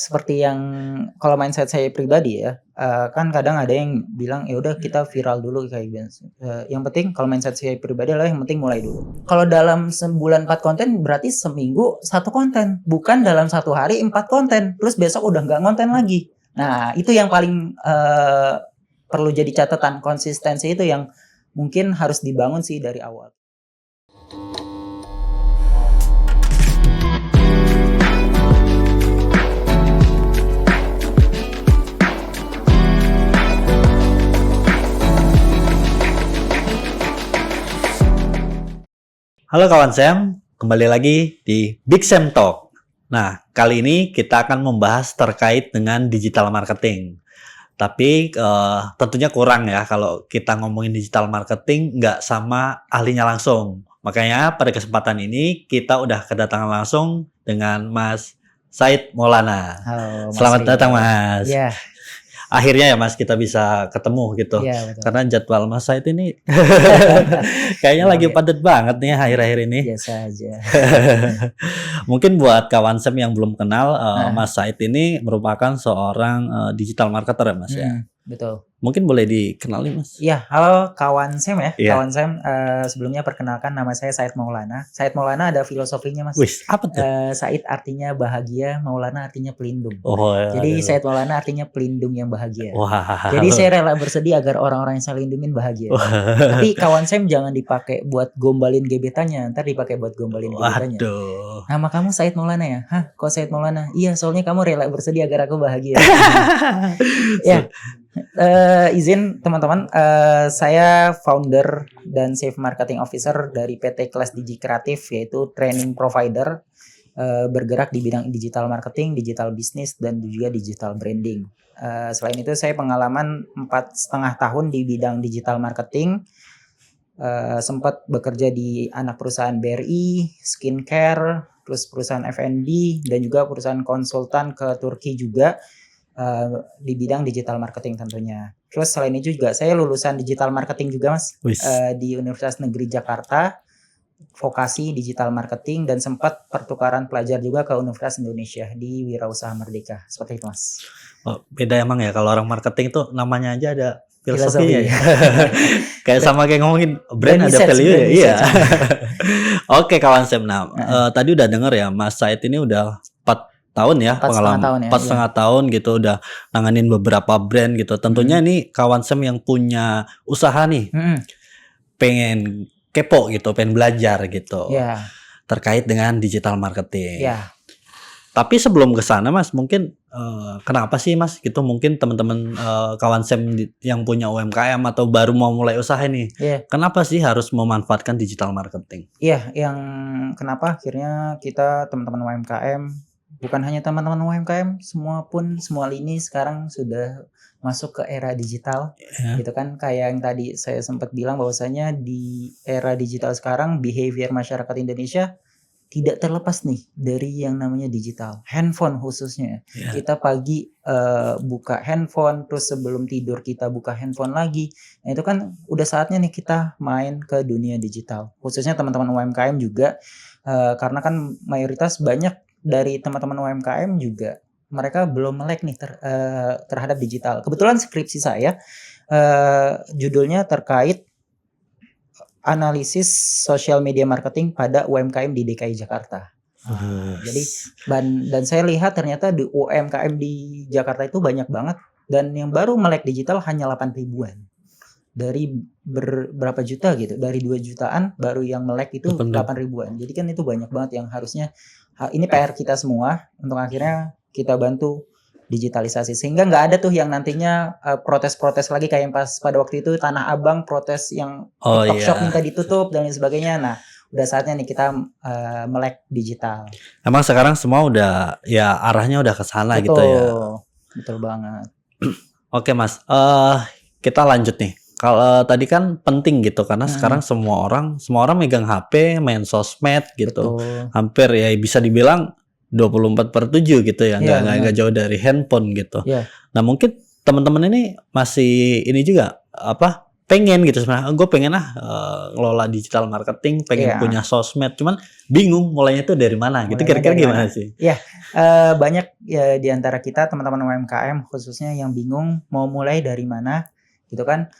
seperti yang kalau mindset saya pribadi ya, kan kadang ada yang bilang, "Ya udah kita viral dulu," kayak gitu. Yang penting kalau mindset saya pribadi adalah yang penting mulai dulu. Kalau dalam sebulan 4 konten berarti seminggu 1 konten, bukan dalam 1 hari 4 konten, terus besok udah nggak ngonten lagi. Nah, itu yang paling, perlu jadi catatan, konsistensi itu yang mungkin harus dibangun sih dari awal. Halo kawan Sam, kembali lagi di Big Sam Talk. Nah, kali ini kita akan membahas terkait dengan digital marketing. Tapi tentunya kurang ya kalau kita ngomongin digital marketing nggak sama ahlinya langsung. Makanya pada kesempatan ini kita udah kedatangan langsung dengan Mas Said Maulana. Halo, Mas Selamat Rio. datang Mas. Iya. Akhirnya ya Mas kita bisa ketemu gitu. Iya, betul. Karena jadwal Mas Said ini kayaknya lagi padat banget nih akhir-akhir ini. Biasa aja. Mungkin buat kawan Sam yang belum kenal, Mas Said ini merupakan seorang digital marketer ya Mas ya. Betul. Mungkin boleh dikenali Mas? Iya, halo kawan Sam ya. Iya. Kawan Sam, sebelumnya perkenalkan nama saya Said Maulana. Said Maulana ada filosofinya Mas. Wih, apa tuh? Said artinya bahagia, Maulana artinya pelindung. Oh, Jadi aduh. Said Maulana artinya pelindung yang bahagia. Wah. Jadi saya rela bersedih agar orang-orang yang saya lindungin bahagia. Tapi kawan Sam jangan dipakai buat gombalin gebetannya, ntar dipakai buat gombalin gebetannya. Waduh. Nama kamu Said Maulana ya? Hah, kok Said Maulana? Iya, soalnya kamu rela bersedih agar aku bahagia. Ya, izin teman-teman, saya founder dan Chief Marketing Officer dari PT Kelas Digi Kreatif, yaitu training provider, bergerak di bidang digital marketing, digital business, dan juga digital branding. Selain itu saya pengalaman 4,5 tahun di bidang digital marketing, sempat bekerja di anak perusahaan BRI, skincare, terus perusahaan F&B, dan juga perusahaan konsultan ke Turki juga, di bidang digital marketing tentunya. Terus selain itu juga saya lulusan digital marketing juga Mas, di Universitas Negeri Jakarta, vokasi digital marketing, dan sempat pertukaran pelajar juga ke Universitas Indonesia di Wirausaha Merdeka. Seperti itu Mas. Oh, beda emang ya kalau orang marketing tuh namanya aja ada filosofinya ya. Kayak sama kayak ngomongin brand ada value ya. Iya. Oke kawan Sam, tadi udah denger ya Mas Said ini udah 4 tahun ya pengalaman, 4,5 tahun gitu udah nanganin beberapa brand gitu. Tentunya ini kawan Sam yang punya usaha nih, pengen kepo gitu, pengen belajar gitu, terkait dengan digital marketing. Tapi sebelum ke sana Mas, mungkin kenapa sih Mas gitu, mungkin teman-teman kawan Sam yang punya UMKM atau baru mau mulai usaha nih, kenapa sih harus memanfaatkan digital marketing? Iya, yang kenapa akhirnya kita teman-teman UMKM, bukan hanya teman-teman UMKM, semua lini sekarang sudah masuk ke era digital, gitu kan. Kayak yang tadi saya sempat bilang bahwasanya di era digital sekarang behavior masyarakat Indonesia tidak terlepas nih dari yang namanya digital, handphone khususnya. Kita pagi buka handphone, terus sebelum tidur kita buka handphone lagi. Nah itu kan udah saatnya nih kita main ke dunia digital, khususnya teman-teman UMKM juga, karena kan mayoritas banyak dari teman-teman UMKM juga mereka belum melek nih terhadap digital. Kebetulan skripsi saya judulnya terkait analisis social media marketing pada UMKM di DKI Jakarta. Jadi dan saya lihat ternyata di UMKM di Jakarta itu banyak banget, dan yang baru melek digital hanya 8 ribuan. Dari berapa juta gitu, dari 2 jutaan baru yang melek itu 8 ribuan. Jadi kan itu banyak banget yang harusnya ini PR kita semua untuk akhirnya kita bantu digitalisasi, sehingga nggak ada tuh yang nantinya protes-protes lagi kayak yang pas pada waktu itu Tanah Abang protes yang TikTok Shop minta ditutup dan lain sebagainya. Nah udah saatnya nih kita melek digital. Emang sekarang semua udah ya arahnya udah ke sana gitu ya. Betul banget. Oke Mas, kita lanjut nih. Kalau tadi kan penting gitu karena sekarang semua orang megang HP, main sosmed gitu. Hampir ya bisa dibilang 24/7 gitu ya, nggak jauh dari handphone gitu. Nah mungkin teman-teman ini masih ini juga pengen gitu sebenarnya, gue pengen ngelola digital marketing, pengen punya sosmed, cuman bingung mulainya tuh dari mana gitu. Kira-kira gimana sih? Ya, banyak ya di antara kita teman-teman UMKM khususnya yang bingung mau mulai dari mana gitu kan.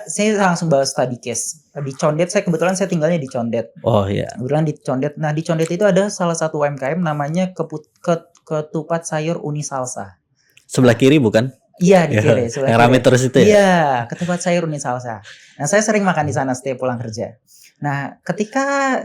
Saya langsung bahas study case di Condet. Kebetulan saya tinggalnya di Condet. Oh iya. Kebetulan di Condet. Nah di Condet itu ada salah satu UMKM namanya ketupat sayur Uni Salsa. Sebelah kiri bukan? Iya di kiri. Yang rame terus itu ya? Iya, ketupat sayur Uni Salsa. Nah saya sering makan di sana setiap pulang kerja. Nah ketika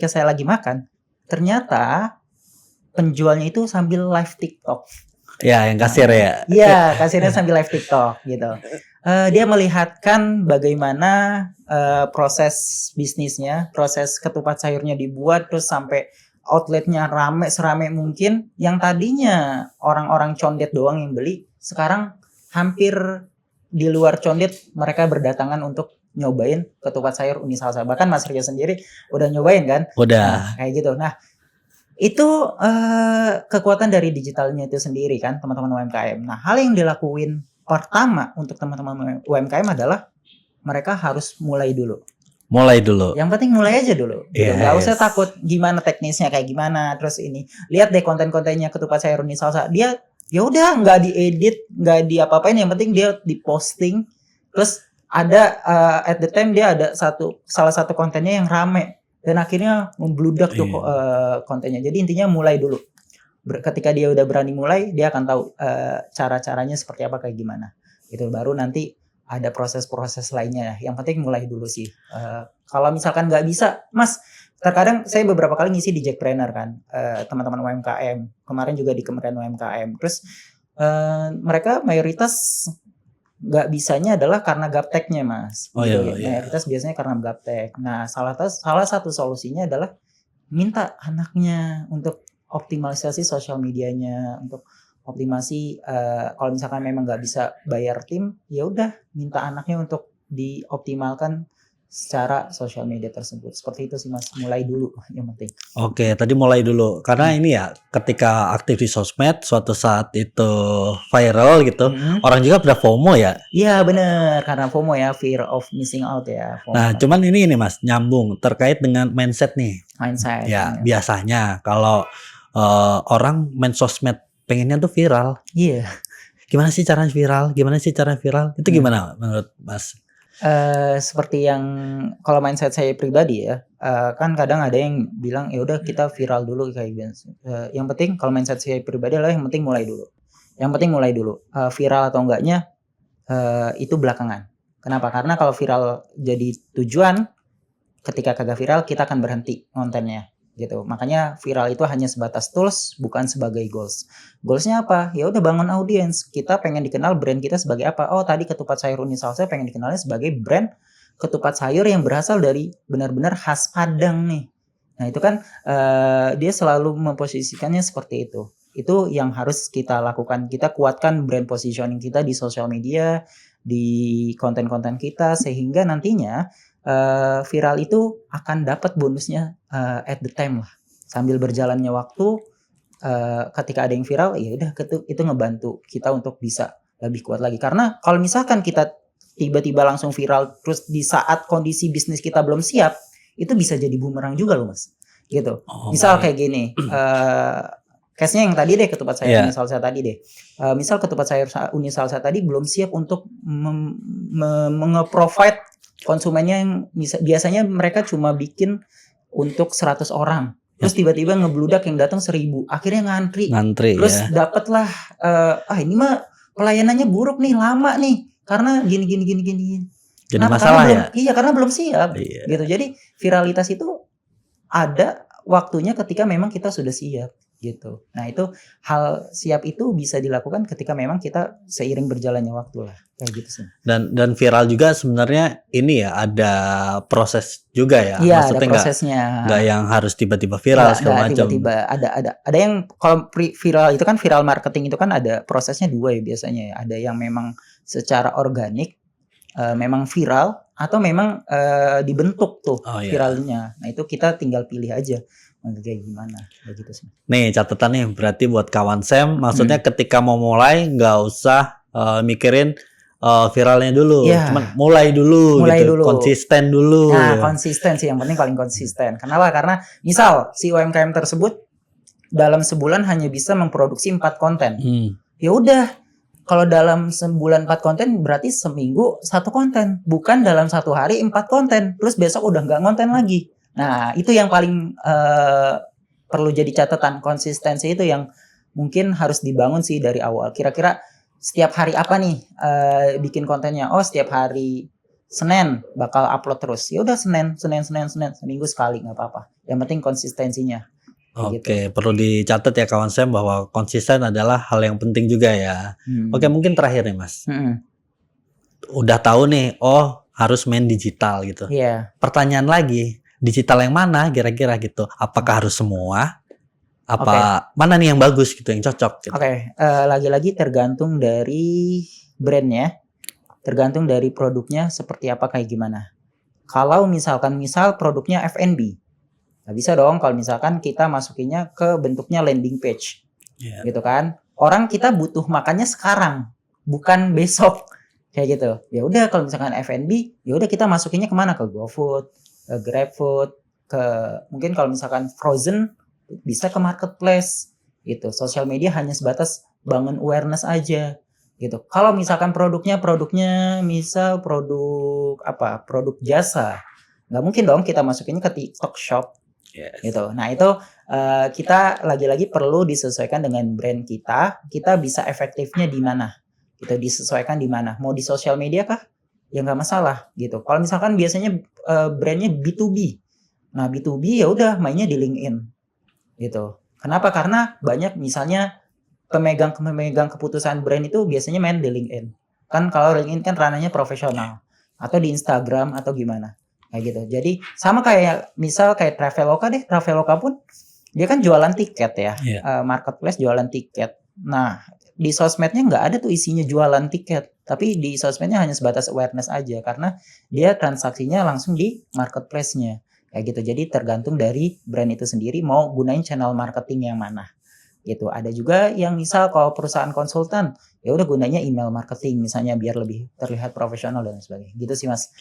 saya lagi makan, ternyata penjualnya itu sambil live TikTok. Ya, yang kasir ya? Iya, kasirnya sambil live TikTok gitu. Dia melihatkan bagaimana proses bisnisnya, proses ketupat sayurnya dibuat, terus sampai outletnya serame mungkin. Yang tadinya orang-orang Condet doang yang beli, sekarang hampir di luar Condet mereka berdatangan untuk nyobain ketupat sayur Uni Salsa. Bahkan Mas Rio sendiri udah nyobain kan? Udah. Nah, kayak gitu. Nah, itu kekuatan dari digitalnya itu sendiri kan teman-teman UMKM. Nah, hal yang dilakuin pertama untuk teman-teman UMKM adalah mereka harus mulai dulu. Yang penting mulai aja dulu. Yes. Gak usah takut gimana teknisnya kayak gimana. Terus ini lihat deh konten-kontennya ketupat sayur Uni Salsa. Dia ya udah nggak diedit, nggak diapa-apain. Yang penting dia diposting. Terus ada at the time dia ada salah satu kontennya yang rame dan akhirnya membludak tuh kontennya. Jadi intinya mulai dulu. Ketika dia udah berani mulai, dia akan tahu cara-caranya seperti apa kayak gimana. Itu baru nanti ada proses-proses lainnya. Yang penting mulai dulu sih. Kalau misalkan nggak bisa, Mas, terkadang saya beberapa kali ngisi di Jackpreneur kan, teman-teman UMKM. Kemarin juga di Kementerian UMKM. Terus mereka mayoritas nggak bisanya adalah karena gapteknya, Mas. Oh gitu, iya. Mayoritas biasanya karena gaptek. Nah, salah satu solusinya adalah minta anaknya untuk optimalisasi sosial medianya, untuk optimasi kalau misalkan memang nggak bisa bayar tim, ya udah minta anaknya untuk dioptimalkan secara sosial media tersebut. Seperti itu sih Mas, mulai dulu yang penting. Oke, tadi mulai dulu karena ini ya ketika aktif di sosmed suatu saat itu viral gitu, orang juga pada FOMO ya. Iya benar, karena FOMO ya, fear of missing out ya. FOMO. Nah, cuman ini Mas nyambung terkait dengan mindset nih. Mindset. Ya, biasanya kalau orang main sosmed pengennya tuh viral. Iya. Gimana sih cara viral? Itu gimana menurut Mas? Seperti yang kalau mindset saya pribadi ya, kan kadang ada yang bilang ya udah kita viral dulu kayak gitu. Yang penting kalau mindset saya pribadi adalah yang penting mulai dulu. Viral atau enggaknya itu belakangan. Kenapa? Karena kalau viral jadi tujuan, ketika kagak viral kita akan berhenti kontennya. Gitu. Makanya viral itu hanya sebatas tools, bukan sebagai goals. Goalsnya apa? Ya udah bangun audiens. Kita pengen dikenal brand kita sebagai apa? Oh tadi ketupat sayur Uni Salsa pengen dikenalnya sebagai brand ketupat sayur yang berasal dari benar-benar khas Padang nih. Nah itu kan dia selalu memposisikannya seperti itu. Itu yang harus kita lakukan. Kita kuatkan brand positioning kita di sosial media, di konten-konten kita sehingga nantinya viral itu akan dapat bonusnya at the time lah. Sambil berjalannya waktu, ketika ada yang viral, ya udah itu ngebantu kita untuk bisa lebih kuat lagi. Karena kalau misalkan kita tiba-tiba langsung viral, terus di saat kondisi bisnis kita belum siap, itu bisa jadi bumerang juga loh Mas. Gitu. Misal kayak gini, case-nya yang tadi deh ketupat sayur Uni Salsa tadi deh. Misal ketupat sayur Uni Salsa tadi belum siap untuk nge-provide konsumennya yang biasanya mereka cuma bikin untuk 100 orang. Terus tiba-tiba ngebludak yang datang 1000. Akhirnya ngantri. Terus dapatlah ini mah pelayanannya buruk nih, lama nih. Karena gini. Jadi masalah ya? Iya, karena belum siap. Gitu. Jadi viralitas itu ada waktunya ketika memang kita sudah siap. Gitu. Nah itu hal siap itu bisa dilakukan ketika memang kita seiring berjalannya waktu lah kayak gitu sih. Dan viral juga sebenarnya ini ya ada proses juga ya. Iya ada prosesnya. Nggak yang harus tiba-tiba viral segala macam. Tiba-tiba ada yang kalau viral itu kan viral marketing itu kan ada prosesnya dua ya biasanya ya. Ada yang memang secara organik memang viral atau memang dibentuk tuh viralnya. Nah itu kita tinggal pilih aja. Kayak gimana begitu sih. Nih catatan nih berarti buat kawan Sam, maksudnya ketika mau mulai nggak usah mikirin viralnya dulu, Iya. cuman mulai dulu gitu, Dulu. konsisten dulu. Nah, konsisten sih yang penting, paling konsisten. Kenapa? Karena misal si UMKM tersebut dalam sebulan hanya bisa memproduksi 4 konten. Ya udah, kalau dalam sebulan 4 konten berarti seminggu 1 konten, bukan dalam 1 hari 4 konten, terus besok udah nggak konten lagi. Nah, itu yang paling perlu jadi catatan. Konsistensi itu yang mungkin harus dibangun sih dari awal. Kira-kira setiap hari apa nih bikin kontennya? Oh, setiap hari Senin bakal upload terus. Ya udah Senin, seminggu sekali nggak apa-apa. Yang penting konsistensinya. Oke, perlu dicatat ya kawan Sam bahwa konsisten adalah hal yang penting juga ya. Oke, mungkin terakhir nih Mas. Udah tahu nih, oh harus main digital gitu. Iya. Pertanyaan lagi, digital yang mana kira-kira gitu? Apakah harus semua? Apa mana nih yang bagus gitu, yang cocok gitu? Lagi-lagi tergantung dari brandnya, tergantung dari produknya seperti apa, kayak gimana. Kalau misal produknya F&B, nggak bisa dong kalau misalkan kita masukinnya ke bentuknya landing page, gitu kan? Orang kita butuh makannya sekarang, bukan besok, kayak gitu. Ya udah kalau misalkan F&B, ya udah kita masukinnya kemana? Ke GoFood, ke GrabFood, ke mungkin kalau misalkan frozen bisa ke marketplace gitu. Sosial media hanya sebatas bangun awareness aja gitu. Kalau misalkan produknya misal produk jasa, nggak mungkin dong kita masukinnya ke TikTok Shop. Gitu. Nah itu kita lagi-lagi perlu disesuaikan dengan brand kita bisa efektifnya di mana gitu, disesuaikan di mana. Mau di sosial media kah? Ya nggak masalah gitu. Kalau misalkan biasanya brandnya B2B, nah B2B ya udah mainnya di LinkedIn gitu. Kenapa? Karena banyak misalnya pemegang keputusan brand itu biasanya main di LinkedIn. Kan kalau LinkedIn kan ranahnya profesional, atau di Instagram atau gimana kayak gitu. Jadi sama kayak misal kayak Traveloka deh. Traveloka pun dia kan jualan tiket ya, marketplace jualan tiket. Nah di sosmednya nggak ada tuh isinya jualan tiket, tapi di sosmednya hanya sebatas awareness aja karena dia transaksinya langsung di marketplace-nya. Kayak gitu. Jadi tergantung dari brand itu sendiri mau gunain channel marketing yang mana gitu. Ada juga yang misal kalau perusahaan konsultan ya udah gunanya email marketing misalnya biar lebih terlihat profesional dan sebagainya. Gitu sih Mas.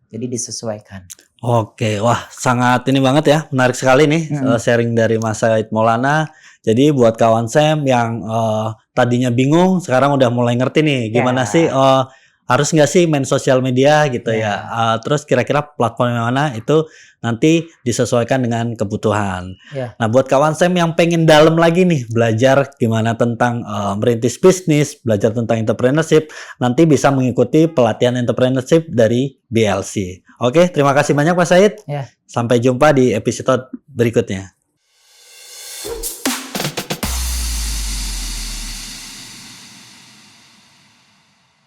Jadi disesuaikan. Oke, wah sangat ini banget ya, menarik sekali nih sharing dari Mas Said Maulana. Jadi buat kawan Sam yang tadinya bingung sekarang udah mulai ngerti nih gimana sih harus nggak sih main sosial media gitu ya. Terus kira-kira platform yang mana itu nanti disesuaikan dengan kebutuhan. Nah buat kawan Sam yang pengen dalam lagi nih belajar gimana tentang merintis bisnis, belajar tentang entrepreneurship, nanti bisa mengikuti pelatihan entrepreneurship dari BLC. Oke, terima kasih banyak Pak Said. Sampai jumpa di episode berikutnya.